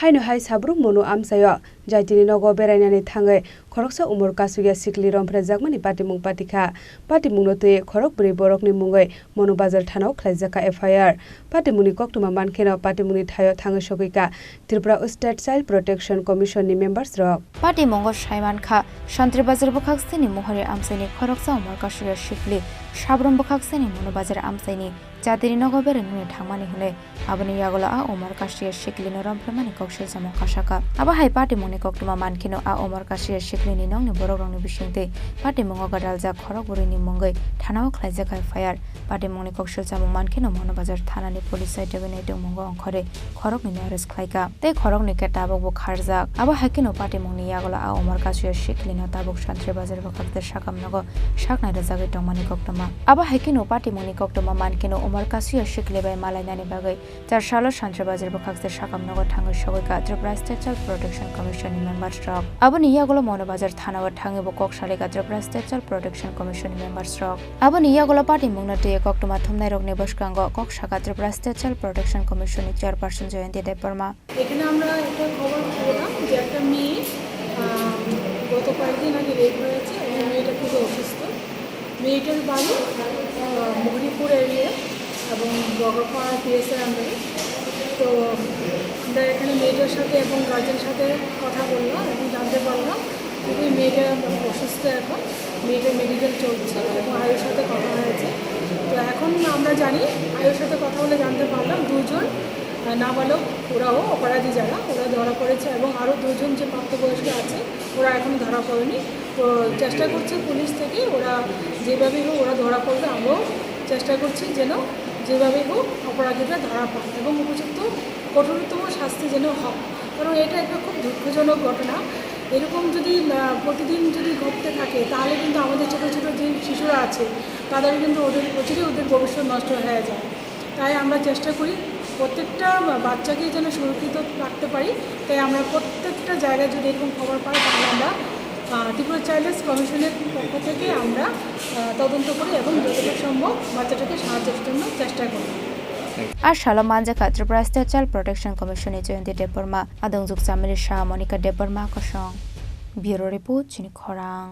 Hainohai sabrung mono amsayo jaitini nogo berainani thangai Khoroksa Umar Kasukya Sikli Rompherejakmani patimung patikha patimung no tui Khorokbri borokni mungai mono bazar thanao khlaijaka FIR patimungni koktuma mankheno patimungni thayo thangai sokika Tripura State Child Protection Commission ni members rok patimungo Saiman Kha Shantri Bazar bokhaksini mohore amsaini Khoroksa Umar Kasukya Sikli Sabrum bokhaksini mono bazar amsaini Jatiri nogo berenuni thangmani hule aboni yagola a Umar Kasukya Sikli no Rompherejakmani Koksilsamung Kasakha aba hai patimungni koktuma mankheno a Umar Kasukya Sikli ni nongni borokrongni bisingte patimungo gadaljak Khorokburi mungai thanao khlaijaka FIR patimungni Koksilsamung mankheno mono bazar thanani police site mungo ongkhore Khorokni arrest khlaika tei Khorokni ke tabok bo kharjak aba hakino patimungni yagola a Umar Kasukya Sikli no tabok Shantri Bazar bokhakte sakam nogo saknai rajagai tongmani koktuma aba hakino patimungni koktuma mankheno Umar Kasukya Sikli bai malainani bagai jar salo Shantri Bazar bokhakte sakam nogo thangai sogoika Tripura State Child Protection Commission ni members rok aboni yagola mono bazar thana wa thangai bo koksalika Tripura State Child Protection Commission ni members rok aboni yagola patimungna te koktuma thumnai rokni boskango Kokshaka Tripura State Child Protection Commission ni chairperson জয়ন্তী দেববর্মা এখানে আমরা একটা খবর পেলাম যে একটা মেয়ে গত কয়েকদিন আগে রেপ হয়েছে এবং মেয়েটা খুব অসুস্থ মেয়েটার বাড়ি মহরিপুর এরিয়া এবং বগরপাড়া পিএসের আন্ডারে তো আমরা এখানে মেয়েটার সাথে এবং গার্জেনের সাথে কথা বললাম এবং জানতে পারলাম যে মেয়েটা অসুস্থ এখন মেয়েটার মেডিকেল চলছে এবং আয়ুর সাথে কথা হয়েছে তো এখন আমরা জানি আয়ুর সাথে কথা বলে জানতে পারলাম দুজন নাবালক ওরাও অপরাধী যারা ওরা ধরা পড়েছে এবং আরও দুজন যে প্রাপ্তবয়স্ক আছে ওরা এখন ধরা পড়েনি তো চেষ্টা করছে পুলিশ থেকে ওরা যেভাবেই হোক ওরা ধরা পড়বে আমরাও চেষ্টা করছি যেন যেভাবেই হোক অপরাধীরা ধরা পায় এবং উপযুক্ত কঠোরতম শাস্তি যেন হয় কারণ এটা একটা খুব দুঃখজনক ঘটনা এরকম যদি প্রতিদিন যদি ঘটতে থাকে তাহলে কিন্তু আমাদের ছোটো ছোটো যে শিশুরা আছে তাদের কিন্তু প্রচুরই ওদের ভবিষ্যৎ নষ্ট হয়ে যায় তাই আমরা চেষ্টা করি প্রত্যেকটা বাচ্চাকে যেন সুরক্ষিত রাখতে পারি তাই আমরা প্রত্যেকটা জায়গায় যদি এরকম খবর পাই তাহলে আমরা ত্রিপুরা চাইল্ড কমিশনের পক্ষ থেকে আমরা তদন্ত করি এবং যতটুকু সম্ভব বাচ্চাটাকে সাহায্যের জন্য চেষ্টা করি আর শালো মানজাকা ত্রিপুরা স্টেট চাইল্ড প্রোটেকশন কমিশনে জয়ন্তী দেববর্মা আদংজুক চামিলি শাহ মনিকা দেববর্মা কসং ব্যুরো রিপোর্ট চিনি খরাং।